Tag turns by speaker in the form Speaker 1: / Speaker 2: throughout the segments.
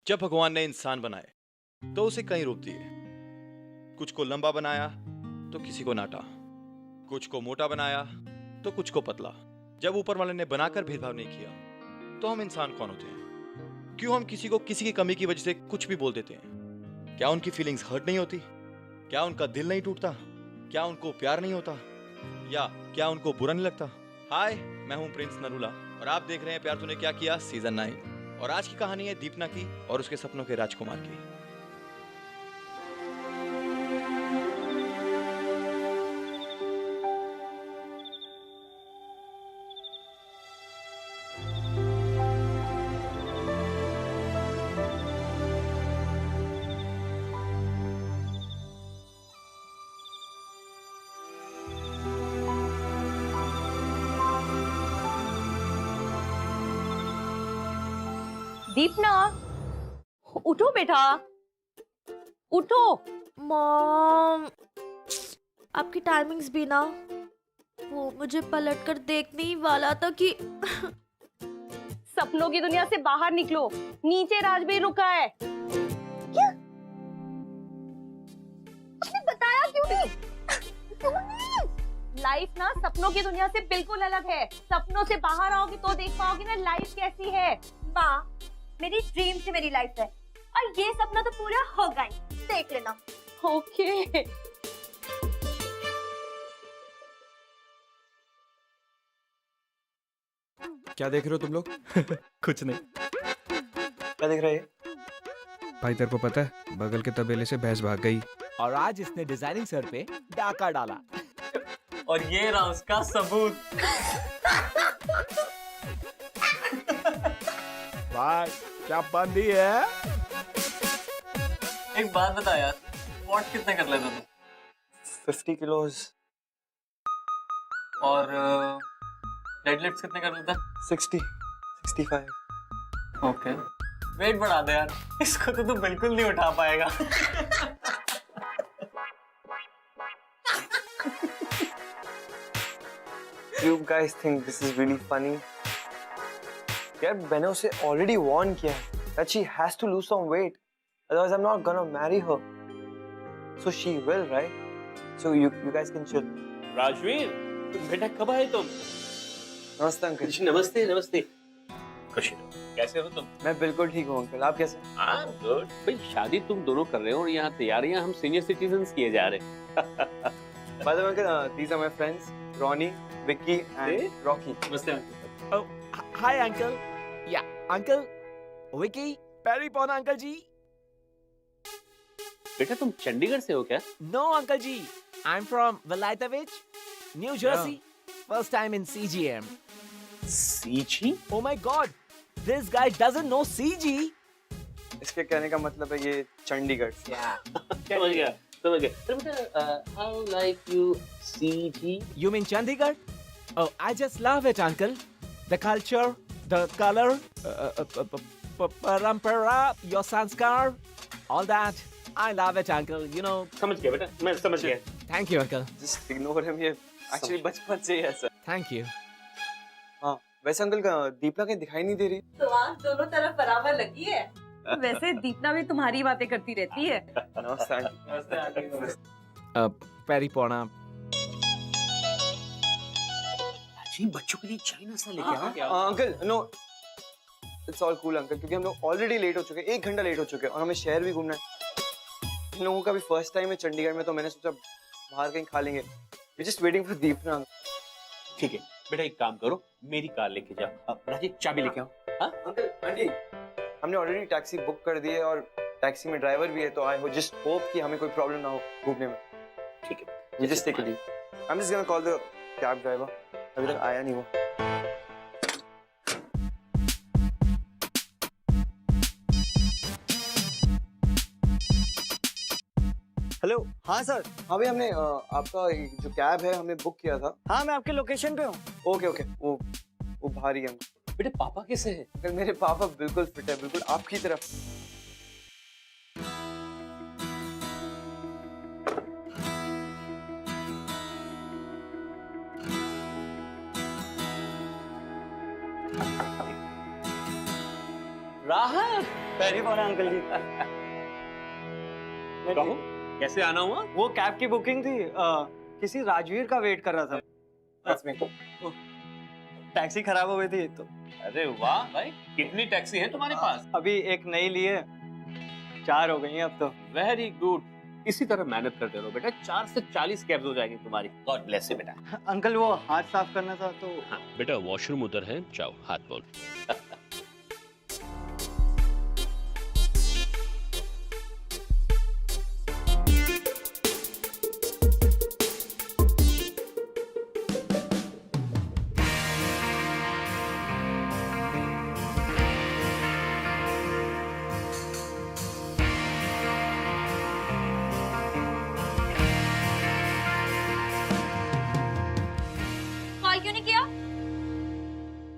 Speaker 1: जब भगवान ने इंसान बनाए तो उसे कई रूप दिए। कुछ को लंबा बनाया तो किसी को नाटा, कुछ को मोटा बनाया तो कुछ को पतला। जब ऊपर वाले ने बनाकर भेदभाव नहीं किया तो हम इंसान कौन होते हैं? क्यों हम किसी को किसी की कमी की वजह से कुछ भी बोल देते हैं? क्या उनकी फीलिंग्स हर्ट नहीं होती? क्या उनका दिल नहीं टूटता? क्या उनको प्यार नहीं होता? या क्या उनको बुरा नहीं लगता? हाय, मैं हूं प्रिंस नरूला और आप देख रहे हैं प्यार तूने क्या किया सीजन 9। और आज की कहानी है दीपना की और उसके सपनों के राजकुमार की।
Speaker 2: दीपना, उठो बेटा, उठो।
Speaker 3: मॉम, आपकी टाइमिंग्स भी ना, वो मुझे पलट कर देखने ही वाला था कि
Speaker 2: सपनों की दुनिया से बाहर निकलो, नीचे राजवीर रुका है। क्या? उसने बताया क्यों नहीं? क्यों नहीं? लाइफ ना सपनों की दुनिया से बिल्कुल अलग है। सपनों से बाहर आओगी तो देख पाओगी ना लाइफ कैसी है।
Speaker 3: माँ, मेरी ड्रीम से मेरी लाइफ है और ये सपना तो पूरा होगा ही, देख लेना।
Speaker 2: ओके।
Speaker 4: क्या देख रहे हो तुम लोग?
Speaker 1: कुछ नहीं।
Speaker 4: क्या देख रहे हैं? भाई तेरे को पता है बगल के तबेले से भैंस भाग गई
Speaker 5: और आज इसने डिजाइनिंग सर पे डाका डाला।
Speaker 6: और ये रहा उसका सबूत।
Speaker 5: भाई क्या बंदी है?
Speaker 6: एक बात बता यार, स्क्वाट कितने कर लेते तुम?
Speaker 4: 50 किलोज।
Speaker 6: और डेडलिफ्ट्स कितने कर लेता?
Speaker 4: 60 65।
Speaker 6: ओके, वेट बढ़ा दे यार, इसको तो तू बिल्कुल नहीं उठा पाएगा।
Speaker 7: You guys think this is really funny? यार मैंने उसे already warn किया है that she has to lose some weight, otherwise I'm not gonna marry her. So she will, right? So you guys can chill.
Speaker 8: Rajveer, बेटा कब आए तुम?
Speaker 7: नमस्ते अंकल।
Speaker 8: जी नमस्ते नमस्ते। खुशी रहो। कैसे हो तुम?
Speaker 7: मैं बिल्कुल ठीक हूँ अंकल, आप कैसे?
Speaker 8: हाँ गुड। भाई शादी तुम दोनों कर रहे हो और यहाँ तैयारियां हम सीनियर सिटीजन्स किए जा रहे हैं।
Speaker 7: By the way uncle, these are my friends, Ronnie, Vicky and Rocky.
Speaker 6: नमस्ते uncle.
Speaker 5: Oh, hi uncle. Yeah, uncle. Vicky, पैरी पौना अंकल जी।
Speaker 8: बेटा तुम चंडीगढ़ से हो क्या?
Speaker 5: No uncle जी, I'm from Vilaytavich, New Jersey. First time in CGM.
Speaker 8: CG?
Speaker 5: Oh my God, this guy doesn't know CG.
Speaker 7: इसके कहने का मतलब है ये चंडीगढ़।
Speaker 5: Yeah.
Speaker 8: समझ गया समझ गया। तो बेटा how like you CG?
Speaker 5: You mean Chandigarh? Oh, I just love it, uncle. The culture, the color, parampara, your sanskar, all that. I love it, uncle. You know.
Speaker 8: समझ गया बेटा, मैं समझ गया।
Speaker 5: Thank you, uncle.
Speaker 7: Just ignore him, ये actually बचपन से ही ऐसा।
Speaker 5: Thank you.
Speaker 7: हाँ, वैसे अंकल का दीपना कहीं दिखाई नहीं दे रही।
Speaker 2: तो आँख दोनों तरफ बराबर लगी है। वैसे दीपना भी तुम्हारी बातें करती रहती है।
Speaker 7: नमस्ते आंटी।
Speaker 6: नमस्ते आंटी।
Speaker 5: पैरी पौना।
Speaker 8: जी बच्चों के लिए चाय नाश्ता लेके आ।
Speaker 7: Uncle no, it's all cool uncle, क्योंकि हम लोग ऑलरेडी लेट हो चुके हैं, 1 घंटा लेट हो चुके हैं और हमें शहर भी घूमना है। इन लोगों का भी फर्स्ट टाइम है चंडीगढ़ में, तो मैंने सोचा बाहर कहीं खा लेंगे। We just waiting for Deepna.
Speaker 8: ठीक है बेटा, एक काम करो, मेरी कार लेके जाओ। राजेश चाबी लेके आओ। हाँ
Speaker 7: अंकल आंटी, हमने ऑलरेडी टैक्सी बुक कर दी है और टैक्सी में ड्राइवर भी है, तो आई जस्ट होप कि हमें कोई प्रॉब्लम ना हो घूमने में।
Speaker 8: ठीक है।
Speaker 7: We just take it easy. I am just gonna call the cab driver, अभी तक आया नहीं वो। हेलो। हाँ सर। हाँ भाई, हमने आपका जो कैब है हमने बुक किया था।
Speaker 9: हाँ, मैं आपके लोकेशन पे हूँ।
Speaker 7: ओके ओके, वो बाहर ही है।
Speaker 8: बेटे पापा कैसे हैं?
Speaker 7: अंकल मेरे पापा बिल्कुल फिट है, बिल्कुल आपकी तरफ।
Speaker 8: राहत
Speaker 6: पैरी पड़ा अंकल जी।
Speaker 8: कहो कैसे आना हुआ?
Speaker 6: वो कैब की बुकिंग थी, किसी राजवीर का वेट कर रहा था। That's me. टैक्सी खराब हो गई थी तो
Speaker 8: अरे वाह भाई, कितनी टैक्सी है तुम्हारे पास?
Speaker 6: अभी एक नई ली है, 4 हो गई हैं अब तो।
Speaker 8: वेरी गुड, इसी तरह मेहनत करते रहो बेटा, 4 से 40 कैब्स हो जाएंगी तुम्हारी। गॉड ब्लेस यू बेटा।
Speaker 6: अंकल वो हाथ साफ करना था तो।
Speaker 8: हाँ।
Speaker 9: बेटा वॉशरूम उधर है, जाओ हाथ धो।
Speaker 2: कॉल क्यों नहीं किया?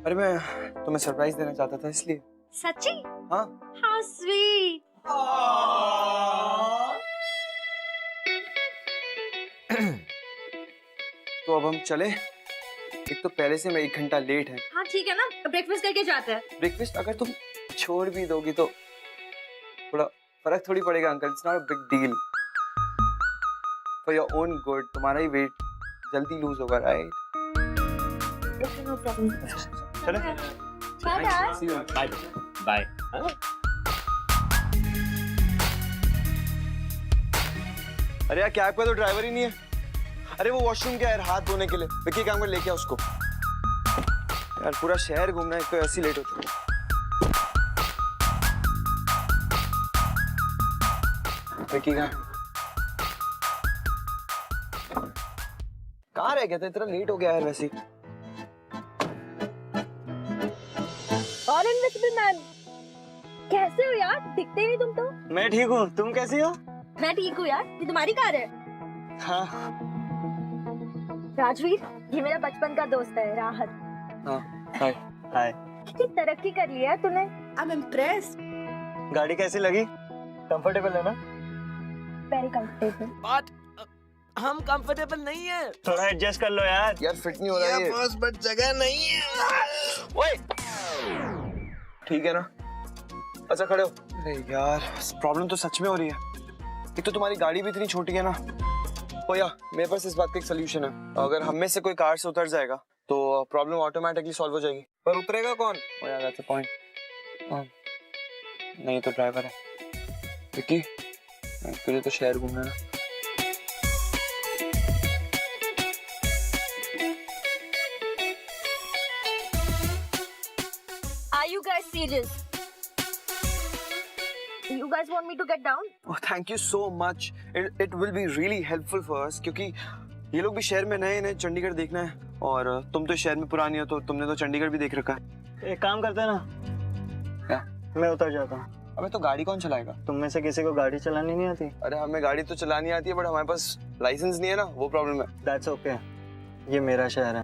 Speaker 7: अरे मैं तुम्हें सरप्राइज देना चाहता था इसलिए।
Speaker 2: सच्ची?
Speaker 7: हाँ।
Speaker 2: How sweet.
Speaker 7: तो अब हम चले? एक तो पहले से मैं 1 घंटा लेट है।
Speaker 2: हाँ ठीक है ना, ब्रेकफास्ट करके जाते हैं।
Speaker 7: ब्रेकफास्ट अगर तुम छोड़ भी दोगी तो थोड़ा फर्क थोड़ी पड़ेगा uncle. It's not a big deal. For your own good, तुम्हारा ही वेट जल्दी लूज होगा, राइट?
Speaker 2: No problem.
Speaker 7: चले?
Speaker 2: Bye dad.
Speaker 7: See you.
Speaker 8: Bye बेटा, बाय।
Speaker 7: अरे यार कैब का तो ड्राइवर ही नहीं है। अरे वो वॉशरूम क्या है हाथ धोने के लिए, विक्की काम कर लेके आ उसको। यार पूरा शहर घूमना है, एक तो ऐसे लेट हो चुका। विक्की कहाँ रह गया था, इतना लेट हो गया यार वैसे।
Speaker 2: और इनविजिबल मैन, कैसे हो यार? दिखते ही नहीं तुम तो।
Speaker 6: मैं ठीक हूँ, तुम कैसी हो?
Speaker 2: मैं ठीक हूँ यार, ये तुम्हारी कार है?
Speaker 6: हाँ
Speaker 2: राजवीर, ये मेरा बचपन का दोस्त है राहत।
Speaker 7: हाँ हाय।
Speaker 6: हाय।
Speaker 2: कितनी तरक्की कर ली है तूने।
Speaker 3: I'm impressed.
Speaker 6: गाड़ी कैसी लगी? कंफर्टेबल है ना?
Speaker 2: Very comfortable.
Speaker 5: बट हम कंफर्टेबल नहीं है।
Speaker 6: थोड़ा एडजस्ट कर लो यार।
Speaker 7: यार फिट नहीं हो रहा है ये।
Speaker 5: बस बट जगह नहीं है।
Speaker 7: ओए ठीक है ना? अच्छा खड़े हो। अरे यार प्रॉब्लम तो सच में हो रही है। एक तो तुम्हारी गाड़ी भी इतनी छोटी है ना। ओ या मेरे पास इस बात का एक सोल्यूशन है। अगर हम में से कोई कार से उतर जाएगा तो प्रॉब्लम ऑटोमेटिकली सॉल्व हो जाएगी। पर उतरेगा कौन? ओ यार दैट्स अ पॉइंट। नहीं तो ड्राइवर है। विक्की तुझे तो शहर घूमना है ना।
Speaker 2: Are you guys serious? You guys want me to get down?
Speaker 7: Oh, thank you so much. It will be really helpful for us क्योंकि ये लोग भी शहर में नए नए चंडीगढ़ देखना है और तुम तो शहर में पुरानी हो तो तुमने तो चंडीगढ़ भी देख रखा है।
Speaker 6: एक काम करते हैं ना,
Speaker 7: क्या?
Speaker 6: मैं उतर जाता हूँ।
Speaker 7: अबे तो गाड़ी कौन चलाएगा?
Speaker 6: तुम में से किसी को गाड़ी चलानी नहीं आती?
Speaker 7: अरे हमें गाड़ी तो चलानी आती है बट हमारे पास लाइसेंस नहीं है ना, वो प्रॉब्लम है।
Speaker 6: दैट्स ओके, ये मेरा शहर है।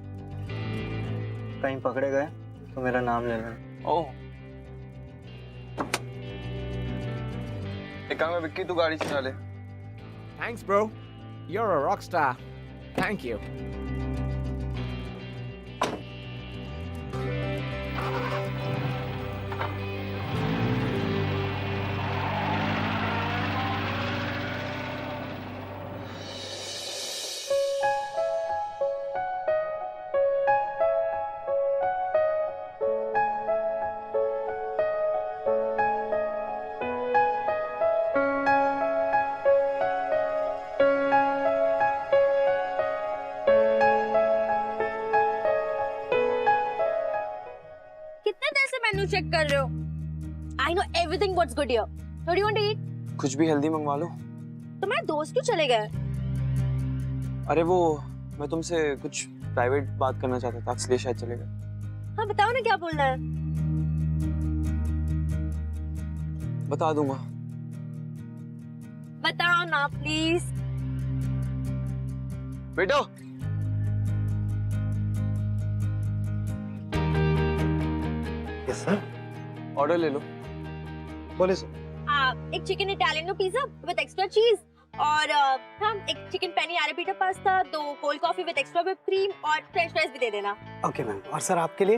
Speaker 6: कहीं पकड़े गए तो मेरा नाम ले लेना।
Speaker 7: ओह एक काम है विक्की तू गाड़ी चला ले।
Speaker 5: Thanks bro. You're a rock star. Thank you.
Speaker 2: Menu check कर रहे हो? I know everything what's good here. What do you want to eat?
Speaker 7: कुछ भी हेल्दी मंगवा लो।
Speaker 2: तुम्हारे दोस्त क्यों चले गए?
Speaker 7: अरे वो मैं तुमसे कुछ प्राइवेट बात करना चाहता था इसलिए शायद चले गए।
Speaker 2: हाँ बताओ ना क्या बोलना है।
Speaker 7: बता दूंगा।
Speaker 2: बताओ ना प्लीज।
Speaker 7: बेटो
Speaker 6: यस सर।
Speaker 7: ऑर्डर ले लो।
Speaker 6: बोले सर।
Speaker 2: एक chicken italiano pizza with extra cheese और एक chicken penne arrabbiata pasta, 2 cold coffee with extra whip cream और फ्रेंच फ्राइज भी दे देना।
Speaker 6: Okay ma'am. और सर आपके लिए?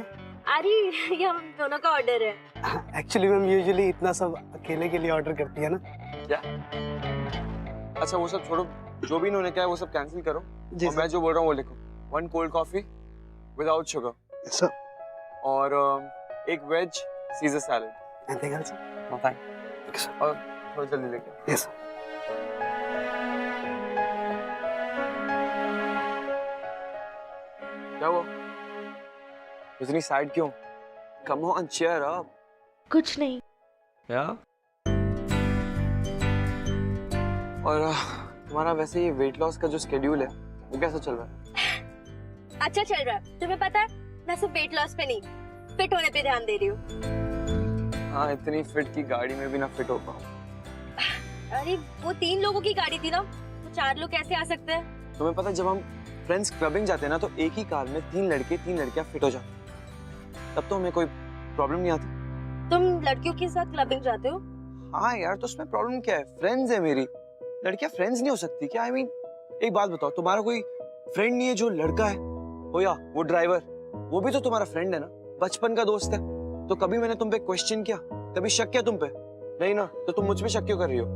Speaker 2: अरे ये हम दोनों का ऑर्डर है।
Speaker 6: एक्चुअली मैम यूजुअली इतना सब अकेले के लिए ऑर्डर करती है ना।
Speaker 7: अच्छा वो सब छोड़ो, जो भी इन्होंने कहा है वो सब कैंसिल करो
Speaker 6: जी
Speaker 7: और मैं जो बोल रहा हूँ वो लिखो। 1 cold coffee without sugar
Speaker 6: sir.
Speaker 7: और एक veg caesar salad.
Speaker 6: Anything else?
Speaker 7: No thanks. और थोड़ा जल्दी लेके।
Speaker 6: यस।
Speaker 7: क्या हुआ? इतनी सैड क्यों? Come on cheer up.
Speaker 3: कुछ नहीं।
Speaker 7: या? और तुम्हारा वैसे ये वेट लॉस का जो स्केड्यूल है वो कैसा चल रहा है?
Speaker 2: अच्छा चल रहा है। तुम्हें पता है मैं सिर्फ वेट लॉस पे नहीं फिट होने पे ध्यान दे रही हूँ।
Speaker 7: हाँ इतनी फिट की गाड़ी में भी ना फिट हो पाऊँ।
Speaker 2: अरे वो 3 लोगों की गाड़ी थी ना, तो 4 लोग कैसे आ सकते हैं?
Speaker 7: तुम्हें पता है जब हम फ्रेंड्स क्लबिंग जाते हैं ना तो एक ही कार में 3 लड़के 3 लड़कियां फिट हो जाते हैं, तब तो हमें कोई प्रॉब्लम नहीं आती।
Speaker 2: तुम लड़कियों के साथ क्लबिंग जाते हो?
Speaker 7: हाँ यार तो उसमें प्रॉब्लम क्या है? फ्रेंड्स है मेरी, लड़कियां फ्रेंड्स नहीं हो सकती क्या? I mean, एक बात बताओ, तुम्हारा कोई फ्रेंड नहीं है जो लड़का है? हो या वो ड्राइवर, वो भी तो तुम्हारा फ्रेंड है ना, बचपन का दोस्त है। तो कभी मैंने तुम पे क्वेश्चन किया, कभी शक किया तुम पे? नहीं ना, तो तुम मुझ पे शक क्यों कर रही हो?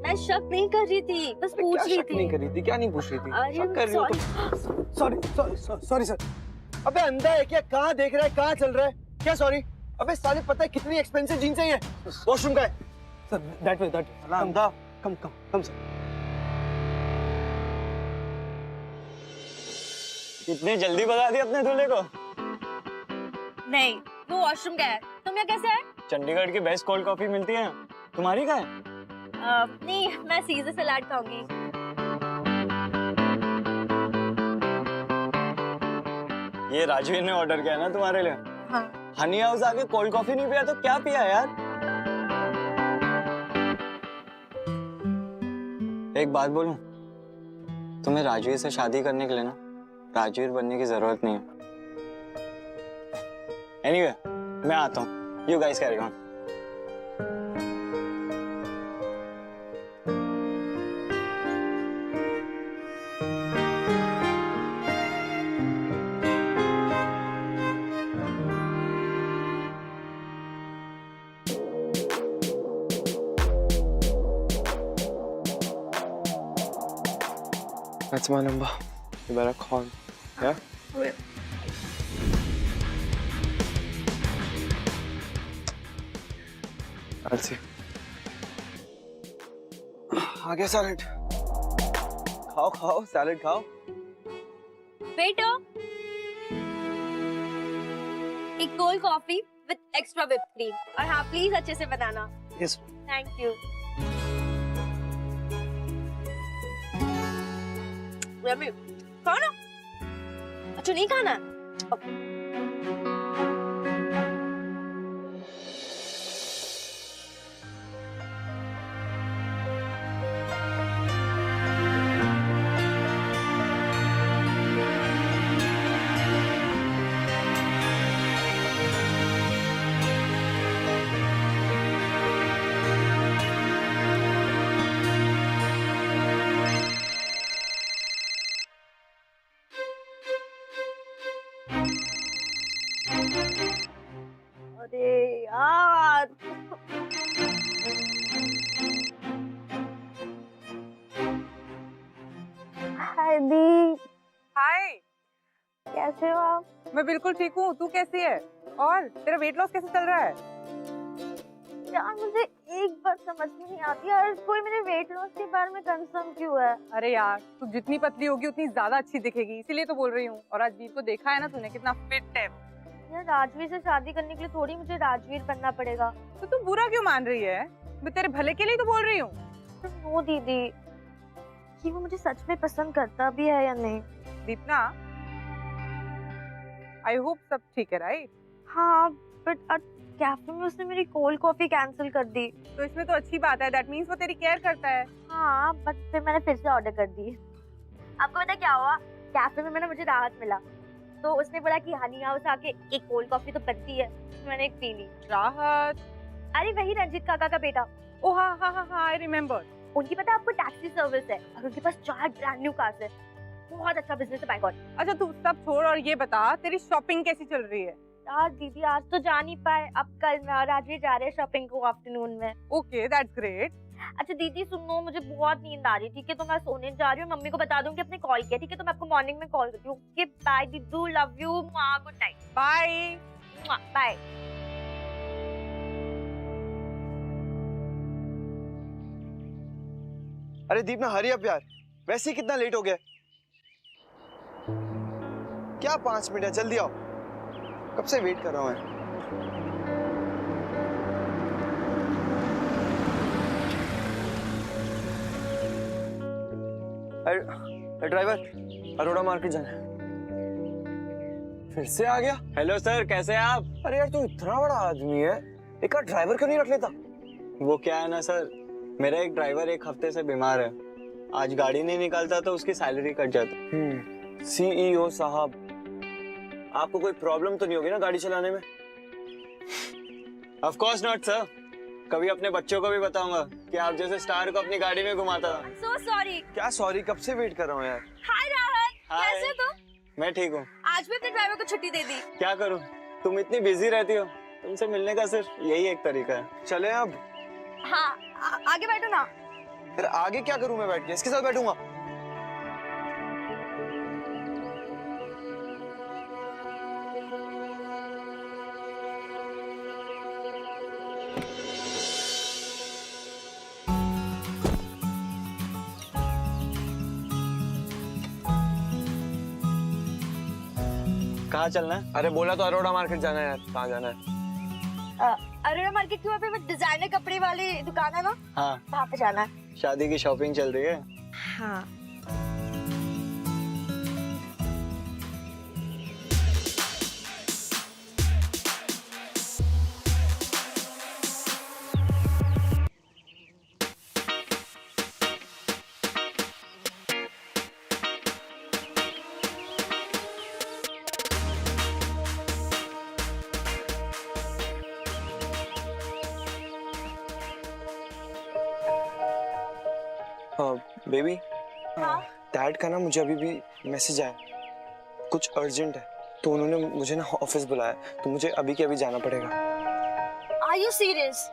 Speaker 2: मैं शक नहीं कर रही थी, बस
Speaker 7: अरे
Speaker 2: पूछ
Speaker 7: क्या
Speaker 2: रही
Speaker 7: शक
Speaker 2: थी।
Speaker 7: नहीं कर रही थी? क्या नहीं पूछ रही थी?
Speaker 2: अरे
Speaker 7: शक कर रही हो तुम?
Speaker 6: Sorry sir. अबे अंधा है क्या? कहाँ देख रहा है, कहाँ चल रहा है? क्या सॉरी? अबे साले पता है कितनी एक्सपेंसिव जींस है ये? वॉशरूम का है सर। दैट वे अंधा। कम सर।
Speaker 10: इतने जल्दी बता दिया अपने दूल्हे को?
Speaker 2: नहीं, वो वॉशरूम का है। तुम यहाँ कैसे आए?
Speaker 10: चंडीगढ़ की बेस्ट कोल्ड कॉफी मिलती है, तुम्हारी कहाँ है?
Speaker 2: नहीं, मैं सीजर सलाद खाऊंगी।
Speaker 10: ये राजवीर ने ऑर्डर किया ना तुम्हारे लिए?
Speaker 2: हाँ।
Speaker 10: हनी हाउस आके कोल्ड कॉफी नहीं पिया तो क्या पिया यार? एक बात बोलूं, तुम्हें राजवीर से शादी करने के लिए ना राजवीर बनने की जरूरत नहीं है। एनीवे, मैं आता हूँ। You guys carry on.
Speaker 7: That's my number. You better call me. Yeah?
Speaker 2: Okay.
Speaker 7: I'll see. आ गया सैलेड। खाओ सैलेड खाओ।
Speaker 2: बेटो, एक cold coffee with extra whip cream और हाँ प्लीज अच्छे से बनाना।
Speaker 6: यस।
Speaker 2: Thank you. रमी, खाओ ना। अच्छा नहीं खाना? अरे यार, हाय दी।
Speaker 11: हाय,
Speaker 2: कैसे हो आप?
Speaker 11: मैं बिल्कुल ठीक हूँ। तू कैसी है? और तेरा वेट लॉस कैसे चल रहा है?
Speaker 2: यार मुझे एक बात समझ में नहीं आती यार, कोई मेरे वेट लॉस के बारे में कंसर्न क्यों है?
Speaker 11: अरे यार, तू जितनी पतली होगी उतनी ज्यादा अच्छी दिखेगी, इसीलिए तो बोल रही हूँ। और आज वीर को देखा है ना तूने, कितना फिट है।
Speaker 2: यार राजवीर से शादी करने के लिए थोड़ी मुझे राजवीर बनना पड़ेगा।
Speaker 11: तो तू बुरा क्यों मान रही है? मैं तेरे भले के लिए तो बोल रही हूँ।
Speaker 2: नो दीदी, कि वो मुझे सच में पसंद करता भी है या नहीं?
Speaker 11: दीपना, आई होप सब ठीक है, राइट?
Speaker 2: हाँ, बट कैफे में उसने मेरी कोल्ड कॉफी कैंसिल कर दी।
Speaker 11: तो इसमें तो अच्छी बात है, दैट मीन्स वो तेरी केयर करता है।
Speaker 2: हाँ, बट फिर मैंने फिर से ऑर्डर कर दी। आपको पता क्या हुआ? कैफे में मुझे राहत मिला, तो उसने बोला कि हनी हाउस आके एक कोल्ड कॉफी तो बनती है। मैंने एक पी ली।
Speaker 11: राहत?
Speaker 2: अरे वही रंजित काका का बेटा।
Speaker 11: ओ हाँ हाँ हाँ हाँ, आई रिमेम्बर।
Speaker 2: उनकी पता है आपको टैक्सी सर्विस है और उनके पास 4 ब्रांड न्यू कार्स है। बहुत अच्छा बिजनेस है, बाय गॉड।
Speaker 11: अच्छा तू सब छोड़ और ये बता, तेरी शॉपिंग कैसी चल रही है?
Speaker 3: यार दीदी आज तो जा नहीं पाए, अब कल मैं और राजवीर जा रहे हैं शॉपिंग को आफ्टरनून में।
Speaker 11: Okay that's great.
Speaker 3: अच्छा दीदी सुनो, मुझे बहुत नींद आ रही, ठीक है तो मैं सोने जा रही हूँ। मम्मी को बता दूंगी अपने कॉल किया, ठीक है तो मैं आपको मॉर्निंग में कॉल करती हूँ। ओके बाय दीदू, love you, good night,
Speaker 11: bye
Speaker 3: bye.
Speaker 6: अरे दीप ना हरी अप यार, वैसे ही कितना लेट हो गया। क्या 5 मिनट है, जल्दी आओ, कब से वेट कर रहा हूँ मैं। ड्राइवर, अरोड़ा मार्केट जाना है। फिर से आ गया।
Speaker 10: हेलो सर, कैसे हैं आप?
Speaker 6: अरे यार तू इतना बड़ा आदमी है, एक आध ड्राइवर क्यों नहीं रख लेता?
Speaker 10: वो क्या है ना सर, मेरा एक ड्राइवर 1 हफ्ते से बीमार है। आज गाड़ी नहीं निकालता तो उसकी सैलरी कट जाती।
Speaker 6: सीईओ साहब, आपको कोई प्रॉब्लम तो नहीं होगी ना गाड़ी चलाने में?
Speaker 10: ऑफ कोर्स नॉट सर, कभी अपने बच्चों को भी बताऊंगा कि आप जैसे स्टार को अपनी गाड़ी में घुमाता था।
Speaker 3: So sorry.
Speaker 6: क्या सॉरी, कब से वेट कर रहा हूँ यार।
Speaker 3: हाय राहत,
Speaker 10: Hi.
Speaker 3: कैसे हो तुम?
Speaker 10: मैं ठीक हूँ।
Speaker 3: आज भी अपने ड्राइवर को छुट्टी दे दी।
Speaker 10: क्या करूँ, तुम इतनी बिजी रहती हो, तुमसे मिलने का सिर्फ यही एक तरीका है।
Speaker 6: चले अब।
Speaker 3: हाँ आगे बैठो ना।
Speaker 6: फिर आगे क्या करूँ मैं बैठ के, इसके साथ बैठूंगा।
Speaker 10: कहाँ चलना है?
Speaker 6: अरे बोला तो अरोड़ा मार्केट जाना है यार, कहाँ जाना है?
Speaker 3: अरोड़ा मार्केट के वहाँ पे वो डिजाइनर कपड़े वाली दुकान है ना,
Speaker 10: हाँ,
Speaker 3: वहाँ पे जाना है।
Speaker 10: शादी की शॉपिंग चल रही है।
Speaker 3: हाँ
Speaker 6: बेबी,
Speaker 3: हाँ
Speaker 6: डैड का ना मुझे अभी भी मैसेज आया, कुछ अर्जेंट है, तो उन्होंने मुझे ना ऑफिस बुलाया, तो मुझे अभी के अभी जाना पड़ेगा।
Speaker 3: Are you serious?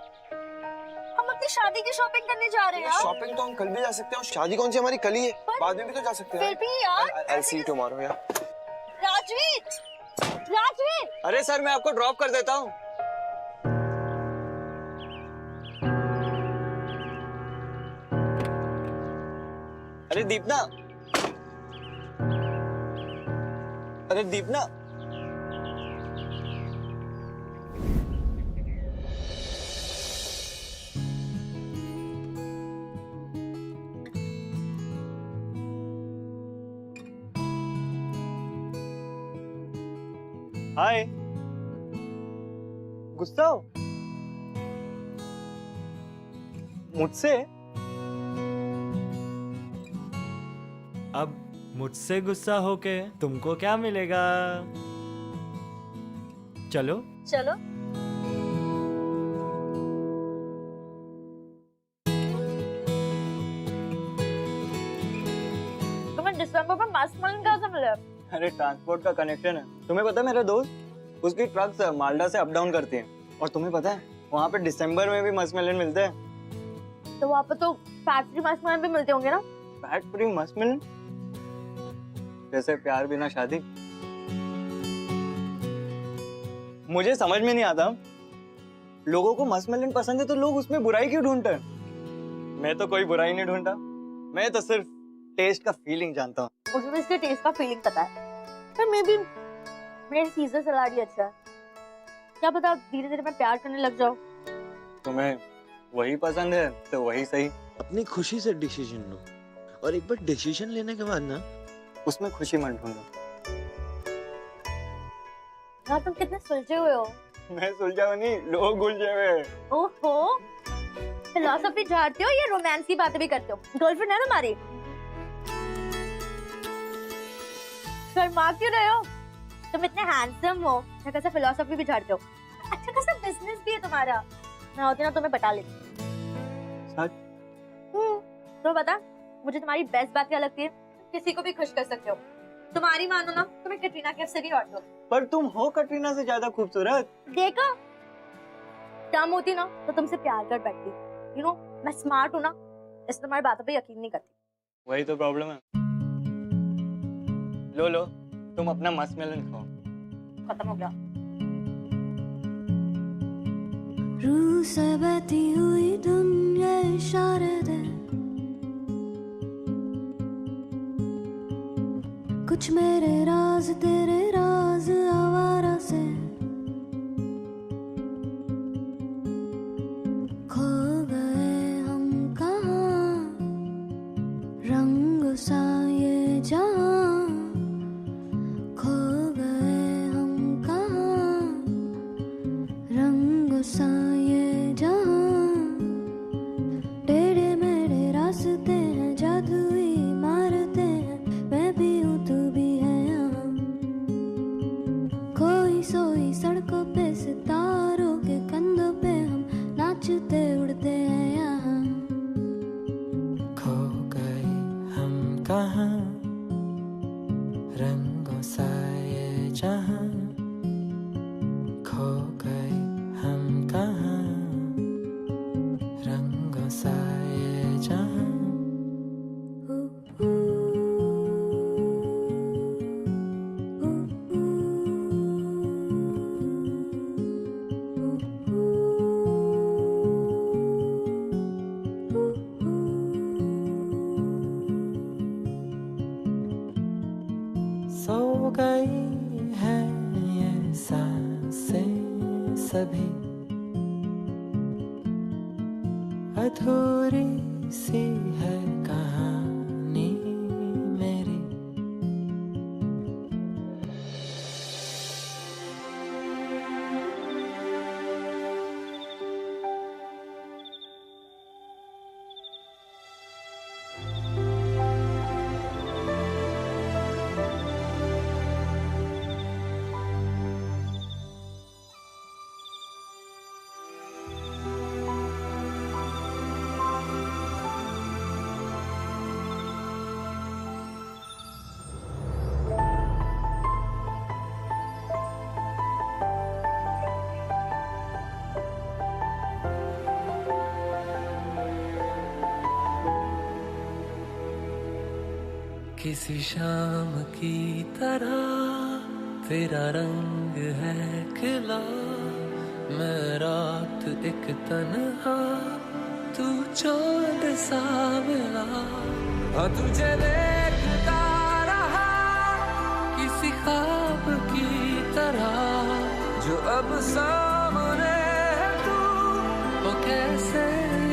Speaker 3: हम अपनी शादी की शॉपिंग करने जा रहे हैं यार।
Speaker 6: शॉपिंग तो हम कल भी जा सकते हैं, और शादी कौन सी हमारी कल ही है, बाद में भी तो जा सकते हैं।
Speaker 3: फिर भी यार।
Speaker 6: I'll see you tomorrow यार।
Speaker 3: राजवीर, राजवीर।
Speaker 10: अरे सर, मैं आपको ड्रॉप कर देता हूँ। अरे दीपना, अरे दीपना, हाय।
Speaker 6: गुस्सा हो मुझसे?
Speaker 12: अब मुझसे गुस्सा होके तुमको क्या मिलेगा? चलो
Speaker 3: चलो। तुम्हें दिसंबर में मस्त मलन कहाँ से मिला?
Speaker 10: अरे ट्रांसपोर्ट का कनेक्शन है। तुम्हें पता है मेरा दोस्त, उसकी ट्रक्स मालदा से अप डाउन करती हैं, और तुम्हें पता है वहाँ पे दिसंबर में भी मस्कमेलन मिलते हैं।
Speaker 3: तो वहाँ पे तो फैट फ्री मस्त मलन भी मिलते होंगे ना?
Speaker 10: Fat free muskmelon? जैसे प्यार बिना शादी। मुझे समझ में नहीं आता, लोगों को मस्कमेलन पसंद है तो लोग उसमें बुराई क्यों ढूंढते हैं? मैं तो कोई बुराई नहीं ढूंढता, मैं तो सिर्फ टेस्ट का फीलिंग जानता हूँ।
Speaker 3: मुझे भी इसके टेस्ट का फीलिंग पता है, पर मे बी मेरे सीजर सलाद ही अच्छा है। क्या पता धीरे धीरे मैं प्यार करने लग जाऊं।
Speaker 10: तुम्हें वही पसंद है तो वही सही।
Speaker 13: अपनी खुशी से डिसीजन लो, और एक बार डिसीजन लेने के बाद ना
Speaker 10: उसमें खुशी मत ढूंढो।
Speaker 3: यार तुम कितने सुलझे हुए हो।
Speaker 10: मैं सुलझा हूं नहीं, लोग उलझे हुए।
Speaker 3: ओहो, फिलॉसफी झाड़ते हो या रोमांस की बातें भी करते हो? गर्लफ्रेंड है तुम्हारी? शर्मा क्यों रहे हो? तुम इतने हैंडसम हो, अच्छा खासा फिलॉसफी भी झाड़ते हो, अच्छा खासा बिजनेस भी है तुम्हारा। मैं होती ना तुम्हें बता लेती।
Speaker 10: सच?
Speaker 3: तो बता, मुझे तुम्हारी बेस्ट बात क्या लगती है? किसी को भी खुश कर सकते हो। तुम्हारी मानो ना तो मैं कटरीना कैफ से भी हॉट हूँ।
Speaker 10: पर तुम हो कटरीना से ज्यादा खूबसूरत।
Speaker 3: देखो, दम होती ना तो तुमसे प्यार कर बैठती। यू नो, मैं स्मार्ट हूँ ना, इसलिए तुम्हारी बातों पे यकीन नहीं करती।
Speaker 10: वही तो प्रॉब्लम है। लो लो, तुम अपना मस्कमेलन खाओ।
Speaker 3: खत्म हो गया।
Speaker 14: रूह से बहती हुई दुनिया इशारे दे, कुछ मेरे राज तेरे राज आवारा से खो गए हम कहाँ, रंग सा ये जहाँ खो गए हम कहाँ, रंग सा ये जहाँ टेढ़े मेढ़े रास्ते हैं, जादुई इमारतें हैं, मैं भी हूँ तू भी है यहाँ, खोई सोई सड़कों पे सितारों के कंधों पे हम नाचते उड़ते हैं यहाँ,
Speaker 15: खो गए हम कहाँ, रंगों सा ये जहाँ खो गए हम कहाँ, रंगों सा ये जहाँ। सो गई है ये सांसें सभी, अधूरी सी है कहानी मेरी। किसी शाम की तरह तेरा रंग है खिला, मैं रात एक तन्हा तू चांद सा मिला, और तुझे देखता रहा किसी ख्वाब की तरह, जो अब सामने है तू वो कैसे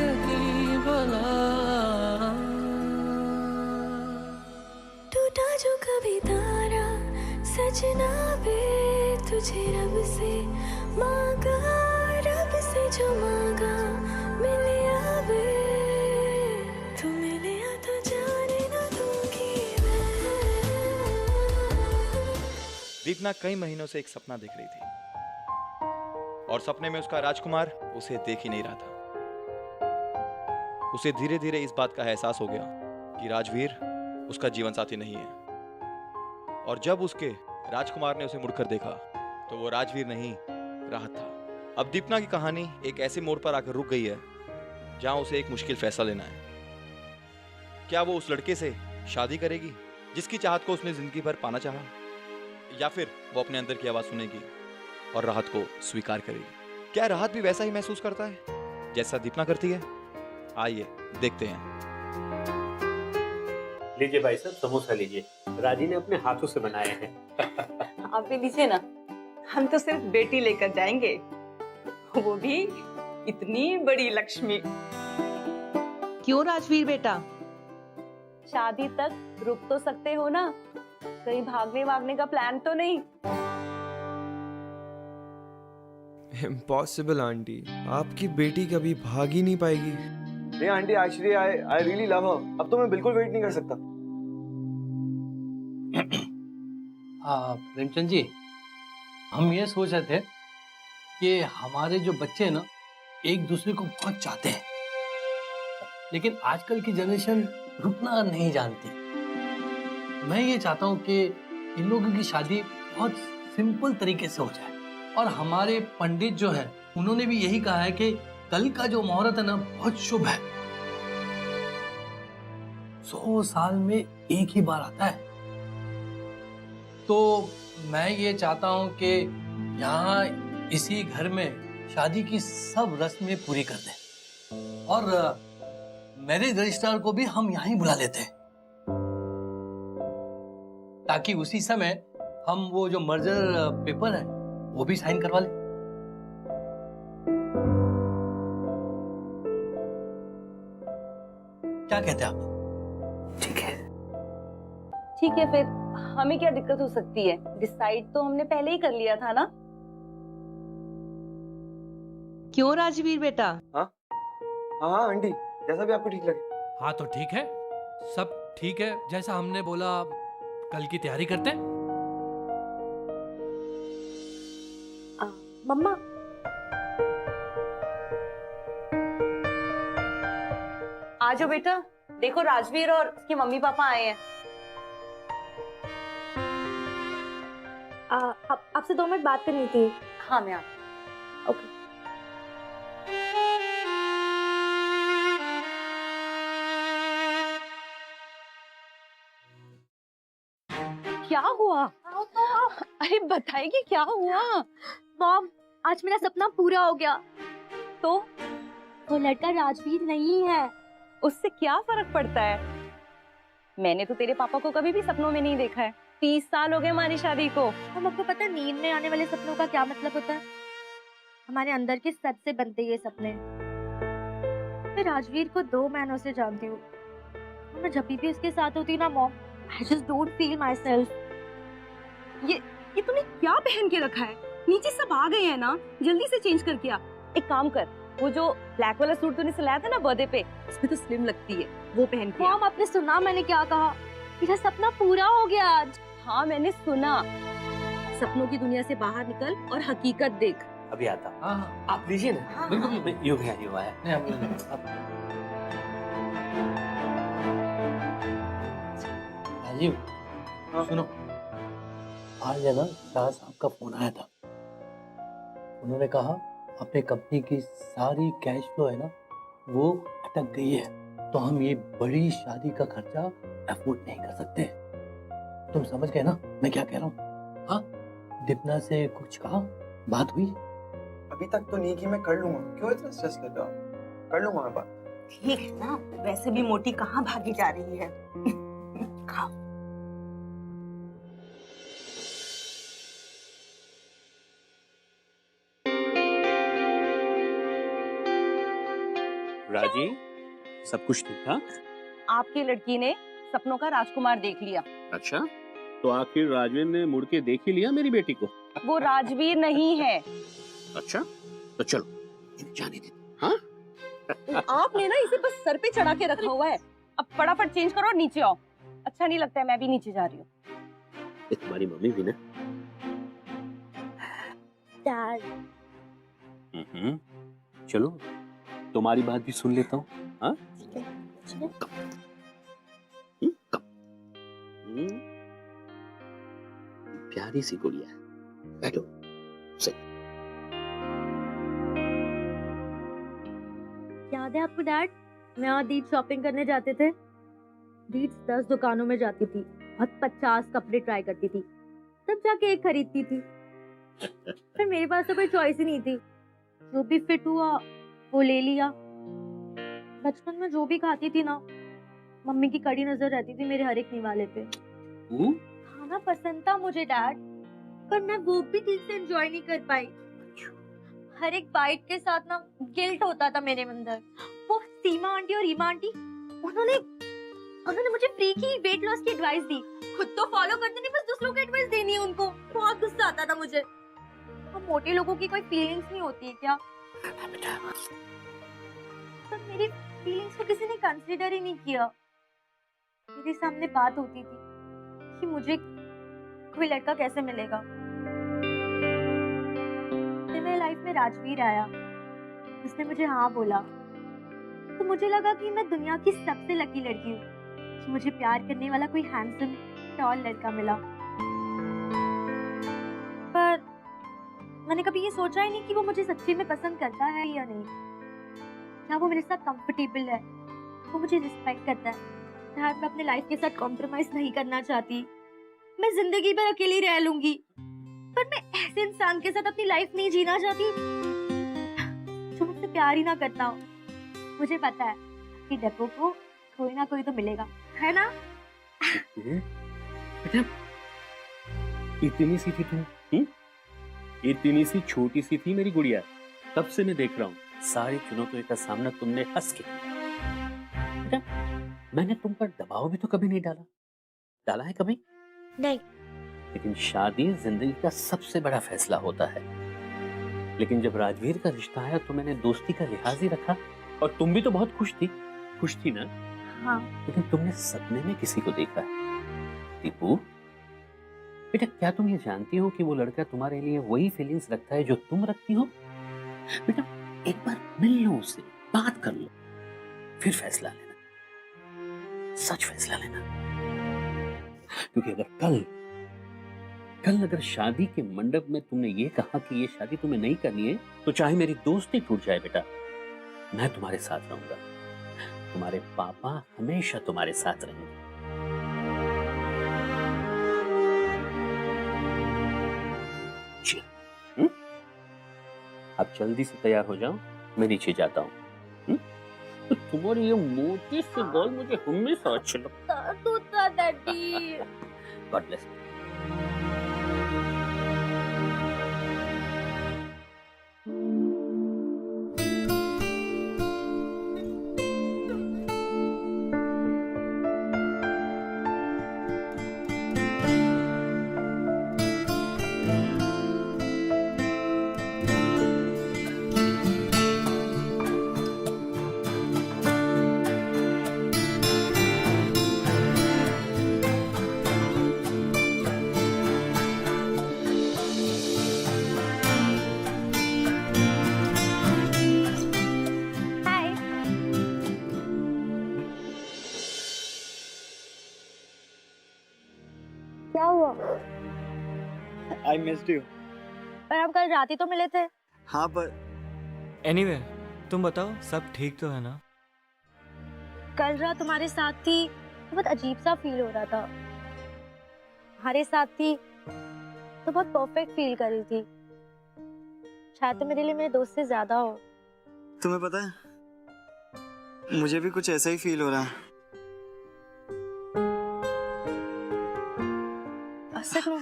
Speaker 15: यकीन भला।
Speaker 14: टूटा जो कभी तारा सजना बे, तुझे रब से मांगा, रब से जो मांगा मिले आबे, तू मिले तो जाने ना दूंगी मैं।
Speaker 1: दीपना कई महीनों से एक सपना देख रही थी और सपने में उसका राजकुमार उसे देख ही नहीं रहा था। उसे धीरे धीरे इस बात का एहसास हो गया कि राजवीर उसका जीवन साथी नहीं है, और जब उसके राजकुमार ने उसे मुड़कर देखा तो वो राजवीर नहीं राहत था। अब दीपना की कहानी एक ऐसे मोड़ पर आकर रुक गई है जहां उसे एक मुश्किल फैसला लेना है। क्या वो उस लड़के से शादी करेगी जिसकी चाहत को उसने जिंदगी भर पाना चाहा, या फिर वो अपने अंदर की आवाज सुनेगी और राहत को स्वीकार करेगी। क्या राहत भी वैसा ही महसूस करता है जैसा दीपना करती है? आइए देखते हैं।
Speaker 8: लीजिए भाई साहब, समोसा लीजिए, राजी ने अपने हाथों से बनाए हैं।
Speaker 11: आप भी लीजिए ना, हम तो सिर्फ बेटी लेकर जाएंगे, वो भी इतनी बड़ी लक्ष्मी।
Speaker 16: क्यों राजवीर बेटा?
Speaker 2: शादी तक रुक तो सकते हो ना, कहीं भागने वागने का प्लान तो नहीं?
Speaker 4: इम्पॉसिबल आंटी, आपकी बेटी कभी भाग ही नहीं पाएगी।
Speaker 7: नहीं aunty, actually I really love हर। अब तो मैं बिल्कुल वेट नहीं कर सकता।
Speaker 17: प्रेमचंद जी, हम ये सोच रहे थे कि हमारे जो बच्चे हैं ना, एक दूसरे को बहुत चाहते हैं, लेकिन आजकल की जनरेशन रुकना नहीं जानती। मैं ये चाहता हूँ कि इन लोगों की शादी बहुत सिंपल तरीके से हो जाए। और हमारे पंडित जो है उन्होंने भी यही कहा है कि कल का जो मुहूर्त है ना बहुत शुभ है। 100 साल में एक ही बार आता है। तो मैं ये चाहता हूं कि यहाँ इसी घर में शादी की सब रस्में पूरी कर दें और मैरिज रजिस्ट्रार को भी हम यहाँ ही बुला लेते हैं ताकि उसी समय हम वो जो मर्जर पेपर है वो भी साइन करवा लें। क्या कहते हैं आप?
Speaker 2: ठीक है फिर, हमें क्या दिक्कत हो सकती है? डिसाइड तो हमने पहले ही कर लिया था ना।
Speaker 16: क्यों राजवीर बेटा?
Speaker 7: हाँ हाँ आंटी, जैसा भी आपको ठीक लगे।
Speaker 17: हाँ तो ठीक है, सब ठीक है जैसा हमने बोला। कल की तैयारी करते हैं।
Speaker 3: मम्मा,
Speaker 2: आ जाओ बेटा, देखो राजवीर और उसके मम्मी पापा आए हैं।
Speaker 3: आपसे 2 मिनट बात करनी थी।
Speaker 2: हाँ मैं
Speaker 3: ओके।
Speaker 2: क्या हुआ? अरे बताएगी क्या हुआ?
Speaker 3: मॉम, आज मेरा सपना पूरा हो गया।
Speaker 2: तो
Speaker 3: वो लड़का राजवीर नहीं है।
Speaker 2: उससे क्या फर्क पड़ता है? मैंने तो तेरे पापा को कभी भी सपनों में नहीं देखा है। 30 साल हो गए हमारी शादी को।
Speaker 3: हम आपको पता है नींद में आने वाले सपनों का क्या मतलब होता है? हमारे अंदर के सच से बनते ये सपने। मैं राजवीर को 2 महीनों से जानती हूँ। मैं जब भी उसके साथ होती हूँ ना mom, I just don't feel myself.
Speaker 2: ये तूने क्या पहन के रखा है? नीचे सब आ गए हैं ना, जल्दी से चेंज कर किया। एक काम कर, वो जो ब्लैक वाला सूट तूने सिलाया था ना बर्थडे पे, उसमें तो स्लिम लगती है, वो पहन के।
Speaker 3: मॉम, आपने सुना मैंने क्या कहा? मेरा सपना पूरा हो गया आज।
Speaker 2: हाँ मैंने सुना। सपनों की दुनिया से बाहर निकल और हकीकत देख।
Speaker 8: अभी आता।
Speaker 17: हाँ
Speaker 8: आप लीजिए ना।
Speaker 2: हाँ,
Speaker 8: बिल्कुल यूं है यूं है।
Speaker 17: राजीव, सुनो, आज है ना शाह साहब का फोन आया था। उन्होंने कहा अपने कंपनी की सारी कैश फ्लो है ना वो अटक गई है, तो हम ये बड़ी शादी का खर्चा अफोर्ड नहीं कर सकते। तुम समझ गए ना मैं क्या कह रहा हूँ? हाँ, दीपना से कुछ कहा, बात हुई?
Speaker 7: अभी तक तो नहीं की, मैं कर लूंगा। क्यों इतना स्ट्रेस कर रहा हो? कर लूंगा मैं बात।
Speaker 11: ठीक है ना, वैसे भी मोटी कहाँ भागी जा रही है। खाओ।
Speaker 8: राजी, सब कुछ ठीक था?
Speaker 2: आपकी लड़की ने सपनों का राजकुमार देख लिया।
Speaker 8: अच्छा, तो आखिर राजवीर ने मुड़ के देख ही लिया मेरी बेटी को?
Speaker 2: वो राजवीर नहीं है।
Speaker 8: अच्छा, तो चलो जाने दे। हाँ?
Speaker 2: आपने ना इसे बस सर पे चढ़ा के रखा हुआ है। अब फटाफट चेंज करो और नीचे आओ। अच्छा नहीं लगता है, मैं भी नीचे जा रही हूँ।
Speaker 8: ये तुम्हारी मम्मी भी ना?
Speaker 3: डैड,
Speaker 8: चलो तुम्हारी बात भी सुन लेता हूँ। हाँ? प्यारी सी गुड़िया है, बैठो।
Speaker 3: याद है आपको डैड, मैं और दीद शॉपिंग करने जाते थे। दीद 10 दुकानों में जाती थी और 50 कपड़े ट्राई करती थी, तब जाके एक खरीदती थी। फिर मेरे पास तो कोई चॉइस ही नहीं थी, जो भी फिट हुआ वो ले लिया। बचपन में जो भी खाती थी ना, मम्मी की कड़ी नजर रहती थी मेरे हर एक निवाले पे। खाना पसंद था मुझे डैड, पर मैं वो भी ठीक से एंजॉय नहीं कर पाई। हर एक बाइट के साथ ना गिल्ट होता था मेरे अंदर। वो सीमा आंटी और रीमा आंटी, उन्होंने मुझे फ्री की वेट लॉस की एडवाइस दी। खुद तो फॉलो करते नहीं, बस दूसरों को एडवाइस देनी है उनको। बहुत गुस्सा आता था मुझे। हम मोटे लोगों की कोई फीलिंग्स नहीं होती है क्या? पर मेरी फीलिंग्स को किसी ने कंसीडर ही नहीं किया। मेरे सामने बात होती थी कि मुझे कोई लड़का कैसे मिलेगा। फिर मेरी लाइफ में राजवीर आया, उसने मुझे हाँ बोला, तो मुझे लगा कि मैं दुनिया की सबसे लकी लड़की हूँ कि मुझे प्यार करने वाला कोई हैंडसम टॉल लड़का मिला। मैंने कभी ये सोचा ही नहीं कि वो मुझे सच्ची में पसंद करता है या नहीं, क्या वो मेरे साथ कंफर्टेबल है, वो मुझे रिस्पेक्ट करता है। यार मैं अपने लाइफ के साथ कॉम्प्रोमाइज नहीं करना चाहती, मैं जिंदगी भर अकेली रह लूंगी, पर मैं ऐसे इंसान के साथ अपनी लाइफ नहीं जीना चाहती जो मुझसे प्यार ही ना करता हो। मुझे पता है कि डेपो को कोई ना कोई तो मिलेगा, है ना?
Speaker 8: बेटा इतनी सी थी तुम, इतनी सी छोटी सी थी मेरी गुड़िया, तब से मैं देख रहा हूँ सारी चुनौतियों का सामना तुमने हंस के किया। बेटा मैंने तुम पर दबाव भी तो कभी नहीं डाला है कभी?
Speaker 3: नहीं।
Speaker 8: लेकिन शादी जिंदगी का सबसे बड़ा फैसला होता है। लेकिन जब राजवीर का रिश्ता आया तो मैंने दोस्ती का लिहाज ही रखा, और तुम भी तो बहुत खुश थी ना?
Speaker 3: हाँ।
Speaker 8: लेकिन तुमने सपने में किसी को देखा है। दीपू बेटा, क्या तुम ये जानती हो कि वो लड़का तुम्हारे लिए वही फीलिंग्स रखता है जो तुम रखती हो? बेटा एक बार मिल लो उससे, बात कर लो, फिर फैसला लेना, सच फैसला लेना। क्योंकि अगर कल अगर शादी के मंडप में तुमने ये कहा कि ये शादी तुम्हें नहीं करनी है, तो चाहे मेरी दोस्ती टूट जाए बेटा, मैं तुम्हारे साथ रहूंगा। तुम्हारे पापा हमेशा तुम्हारे साथ रहेंगे। अब जल्दी से तैयार हो जाओ, मैं नीचे जाता हूँ। तो तुम्हारी ये मोटी से बाल मुझे हमेशा अच्छे लगते हैं। God bless.
Speaker 3: क्या हुआ?
Speaker 10: I missed you.
Speaker 3: पर हम कल रात ही तो मिले थे।
Speaker 10: हाँ पर
Speaker 12: एनीवे तुम बताओ सब ठीक तो है ना?
Speaker 3: कल रात तुम्हारे साथ थी तो बहुत अजीब सा फील हो रहा था। हमारे साथ थी तो बहुत परफेक्ट फील कर रही थी। शायद तो मेरे लिए मेरे दोस्त से ज्यादा हो।
Speaker 10: तुम्हें पता है मुझे भी कुछ ऐसा ही फील हो रहा है।
Speaker 3: सच में?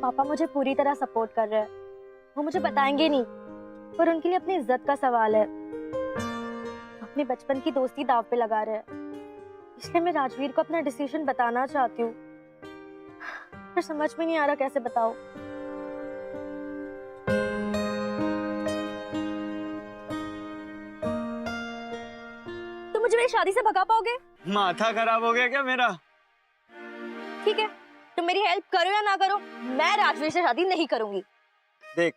Speaker 3: पापा मुझे पूरी तरह सपोर्ट कर रहे हैं। वो मुझे बताएंगे नहीं, पर उनके लिए अपनी इज्जत का सवाल है। अपने बचपन की दोस्ती दांव पे लगा रहे हैं, इसलिए मैं राजवीर को अपना डिसीजन बताना चाहती हूँ, पर समझ में नहीं आ रहा कैसे बताऊं। तुम मुझे मेरी शादी से भगा पाओगे?
Speaker 10: माथा खराब हो गया क्या मेरा?
Speaker 3: ठीक है, तुम मेरी हेल्प करो या ना करो, मैं राजवीर से शादी नहीं करूंगी।
Speaker 10: देख,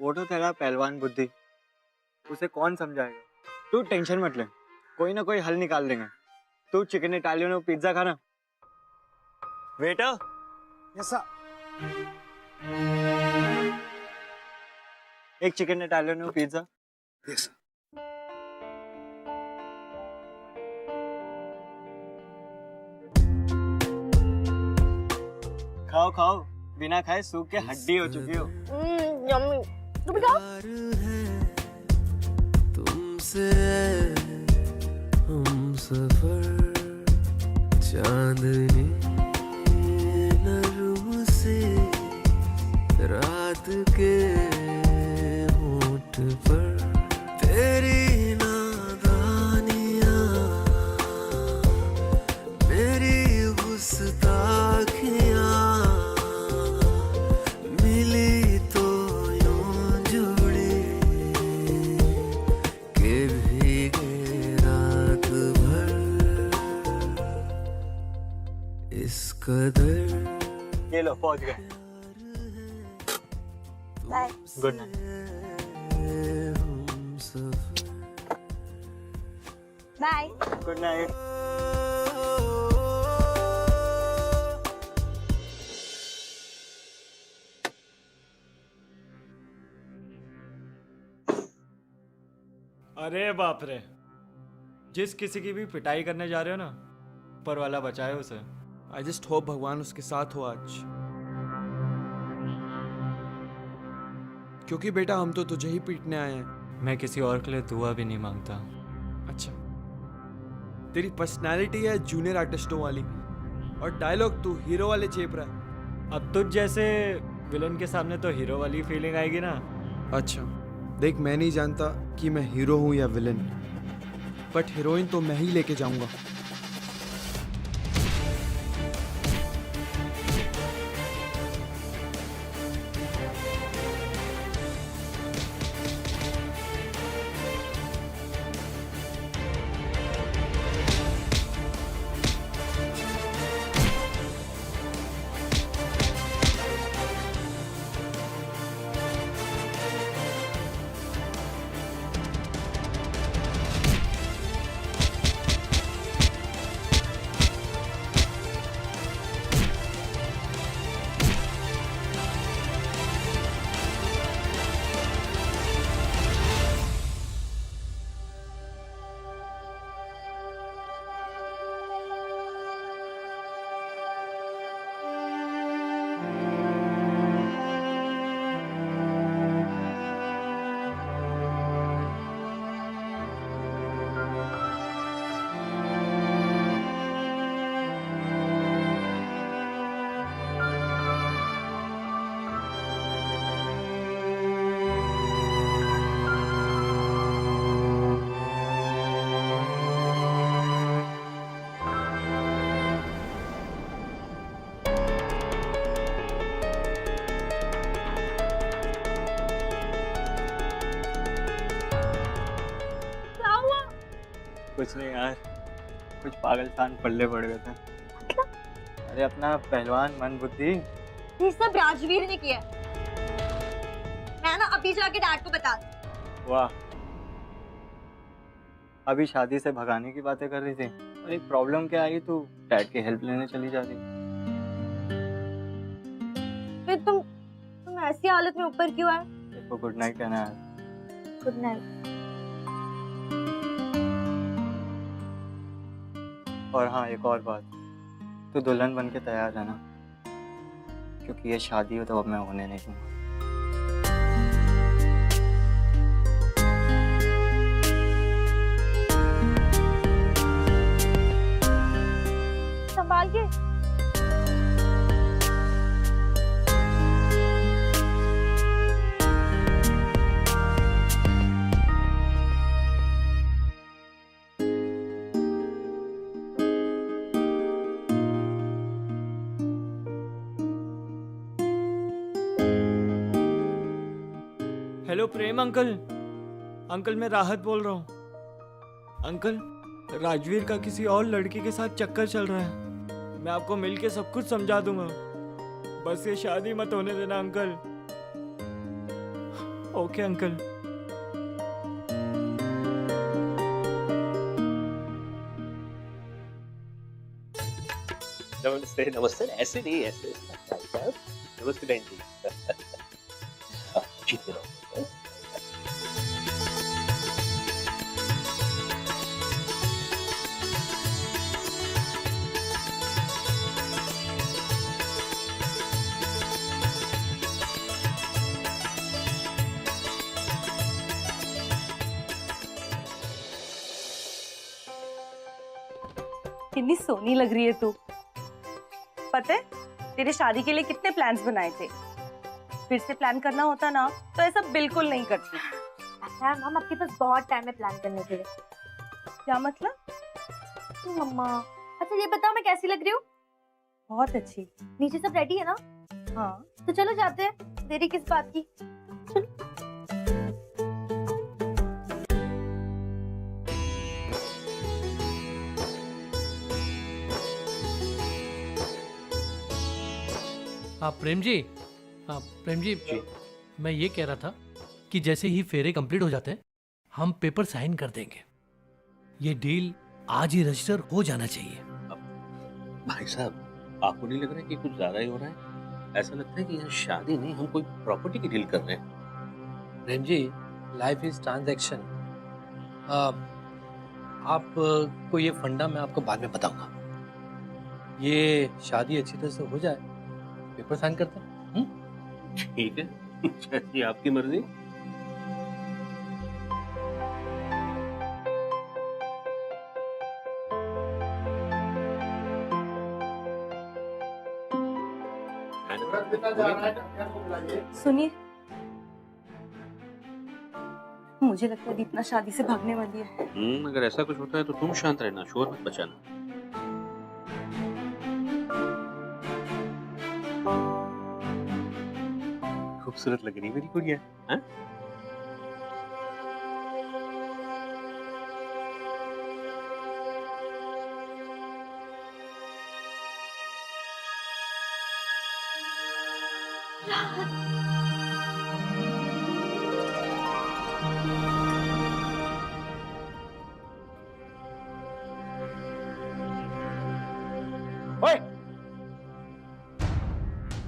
Speaker 10: वो तो तेरा पहलवान बुद्धि, उसे कौन समझाएगा। तू टेंशन मत ले, कोई ना कोई हल निकाल देंगे। तू चिकन इटालियनो पिज्जा खाना। वेटर,
Speaker 6: यस
Speaker 10: एक चिकन इटालियनो पिज्जा।
Speaker 6: यस
Speaker 10: खाओ खाओ, बिना खाए सूख के हड्डी हो चुकी हो।
Speaker 3: यम्मी। तुम खाओ।
Speaker 15: तुमसे हम सफर चांदनी नरूं से रात के होठ पर तेरी नादानियां मेरी गुस्ताखियां मिली तो यूं जुड़ी के भीगे रात भर इस कदर।
Speaker 10: ये लो पहुंच गए।
Speaker 3: Bye.
Speaker 10: Good night.
Speaker 3: Bye.
Speaker 10: Good night.
Speaker 12: अरे बाप रे, जिस किसी की भी पिटाई करने जा रहे हो ना, ऊपर वाला बचाए उसे।
Speaker 4: आई जस्ट होप भगवान उसके साथ हो आज, क्योंकि बेटा हम तो तुझे ही पीटने आए हैं।
Speaker 12: मैं किसी और के लिए दुआ भी नहीं मांगता।
Speaker 4: अच्छा, तेरी पर्सनालिटी है जूनियर आर्टिस्टों वाली, और डायलॉग तू हीरो वाले चेप रहा है।
Speaker 12: अब तुझ जैसे विलन के सामने तो हीरो वाली फीलिंग आएगी ना।
Speaker 4: अच्छा देख, मैं नहीं जानता कि मैं हीरो हूँ या विलन, बट हीरोइन तो मैं ही लेके जाऊंगा।
Speaker 10: कुछ नहीं यार, कुछ पागलखान पल्ले पड़ गए थे। अरे अपना पहलवान मन बुद्धि।
Speaker 3: ये सब राजवीर ने किया। मैं ना अभी जाके डैड को बता दूं।
Speaker 10: वाह, अभी शादी से भगाने की बातें कर रही थी और एक प्रॉब्लम क्या आई, तू डैड की हेल्प लेने चली जा रही।
Speaker 3: फिर तुम ऐसी हालत में ऊपर क्यों आए?
Speaker 10: देखो गुड नाइट कहना है।
Speaker 3: Good night.
Speaker 10: और हाँ, एक और बात, तू दुल्हन बन के तैयार रहना, क्योंकि ये शादी हो तो अब मैं होने नहीं दूंगा।
Speaker 3: संभाल के।
Speaker 12: हेलो प्रेम अंकल। अंकल मैं राहत बोल रहा हूँ। अंकल, राजवीर का किसी और लड़की के साथ चक्कर चल रहा है। मैं आपको मिलके सब कुछ समझा दूंगा, बस ये शादी मत होने देना अंकल। Okay uncle.
Speaker 8: नमस्ते नमस्ते, ऐसे नहीं, ऐसे नमस्ते बहन जी। जीते रहो।
Speaker 2: कितनी सोनी लग रही है तू। पता है तेरे शादी के लिए कितने प्लान्स बनाए थे, फिर से प्लान करना होता ना तो ऐसा बिल्कुल नहीं करती।
Speaker 3: मैम, हम आपके पास बहुत टाइम है प्लान करने के लिए।
Speaker 2: क्या मतलब?
Speaker 3: मम्मा, अच्छा ये बताओ मैं कैसी लग रही हूँ?
Speaker 2: बहुत अच्छी।
Speaker 3: नीचे सब रेडी है ना?
Speaker 2: हाँ
Speaker 3: तो चलो जाते हैं, देरी किस बात की।
Speaker 17: प्रेम जी, मैं ये कह रहा था कि जैसे ही फेरे कंप्लीट हो जाते हैं हम पेपर साइन कर देंगे। ये डील आज ही रजिस्टर हो जाना चाहिए।
Speaker 8: भाई साहब, आपको नहीं लग रहा है कि कुछ ज्यादा ही हो रहा है? ऐसा लगता है कि यहाँ शादी नहीं, हम कोई प्रॉपर्टी की डील कर रहे हैं।
Speaker 17: Prem ji, life is transaction. आप को ये फंडा मैं आपको बाद में बताऊंगा। ये शादी अच्छी तरह से हो जाए, पेपर साइन करते हैं।
Speaker 8: ठीक है, जैसी आपकी मर्जी।
Speaker 2: सुनिए, मुझे लगता है दीपना शादी से भागने वाली है।
Speaker 8: अगर ऐसा कुछ होता है तो तुम शांत रहना, शोर मत बचाना। खूबसूरत लग रही है मेरी गुड़िया। हाँ?
Speaker 6: ओए!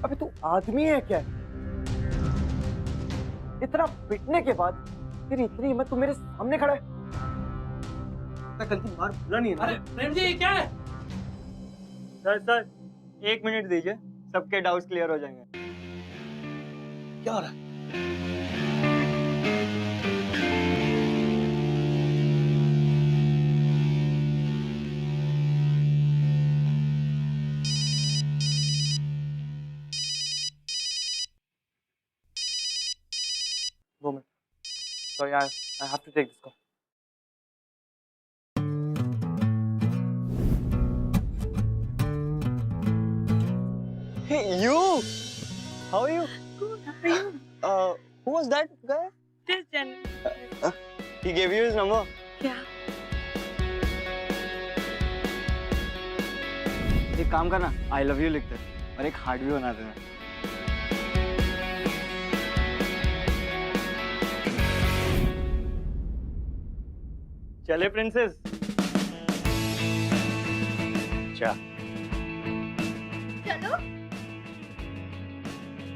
Speaker 6: अबे तू आदमी है क्या? इतना पिटने के बाद तेरी इतनी हिम्मत, तू मेरे सामने खड़ा है? मैं गलती मार भूला नहीं है ना?
Speaker 17: अरे प्रेम जी, क्या है?
Speaker 10: सर 1 मिनट दीजिए, सबके डाउट्स क्लियर हो जाएंगे।
Speaker 17: क्या हो रहा है?
Speaker 7: Moment. Sorry, I have to take this call.
Speaker 10: Hey, you! How are you?
Speaker 11: Good, how are you?
Speaker 10: Who was that guy?
Speaker 11: This gentleman.
Speaker 10: He gave you his number.
Speaker 11: क्या?
Speaker 10: एक काम करना, I love you लिख दे और एक heart भी बना देना। चले प्रिंसेस।
Speaker 8: क्या?
Speaker 3: चलो।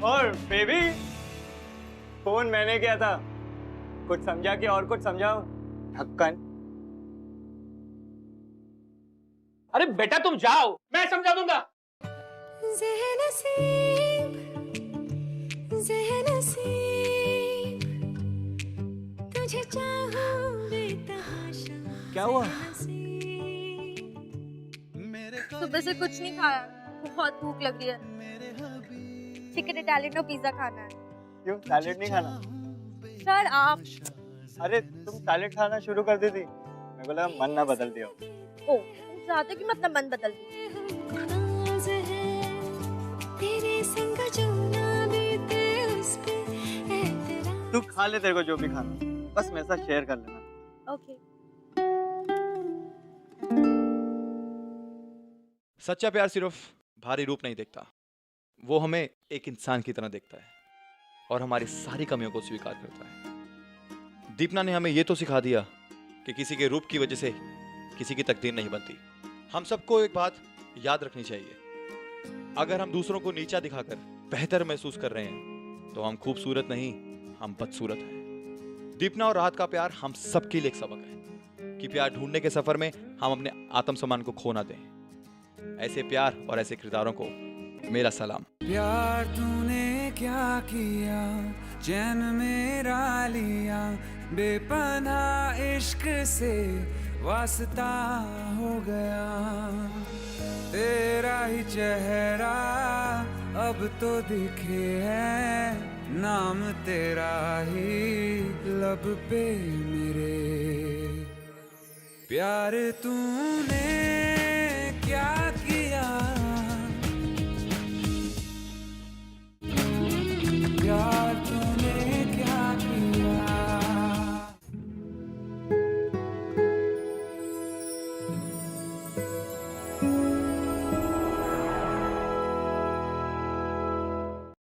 Speaker 10: और बेबी, फोन मैंने किया था, कुछ समझा कि और कुछ समझाओ? ढक्कन।
Speaker 5: अरे बेटा तुम जाओ, मैं समझा दूंगा।
Speaker 14: तुझे चाहूं
Speaker 12: क्या हुआ?
Speaker 3: सुबह से कुछ नहीं खाया, बहुत भूख लग रही है। चिकन इटालियनो पिज्जा खाना है।
Speaker 10: क्यों सैलेड नहीं खाना?
Speaker 3: सर आप।
Speaker 10: अरे तुम सैलेड खाना शुरू कर दी थी, मेरे को लगा मन ना बदल दिया।
Speaker 3: ओ, तुम चाहते कि मैं अपना मन बदल दूं?
Speaker 10: तू खा ले, तेरे को जो भी खाना, बस मेरे साथ शेयर कर लेना।
Speaker 3: ओके।
Speaker 1: सच्चा प्यार सिर्फ भारी रूप नहीं देखता, वो हमें एक इंसान की तरह देखता है और हमारी सारी कमियों को स्वीकार करता है। दीपना ने हमें यह तो सिखा दिया कि किसी के रूप की वजह से किसी की तकदीर नहीं बनती। हम सबको एक बात याद रखनी चाहिए, अगर हम दूसरों को नीचा दिखाकर बेहतर महसूस कर रहे हैं तो हम खूबसूरत नहीं, हम बदसूरत हैं। दीपना और राहत का प्यार हम सबके लिए एक सबक है कि प्यार ढूंढने के सफर में हम अपने आत्मसम्मान को खो ना दें। ऐसे प्यार और ऐसे किरदारों को मेरा सलाम।
Speaker 15: प्यार तूने क्या किया, चैन मेरा लिया, बेपनाह इश्क से वास्ता हो गया। तेरा ही चेहरा अब तो दिखे है, नाम तेरा ही लब पे मेरे। प्यार तूने क्या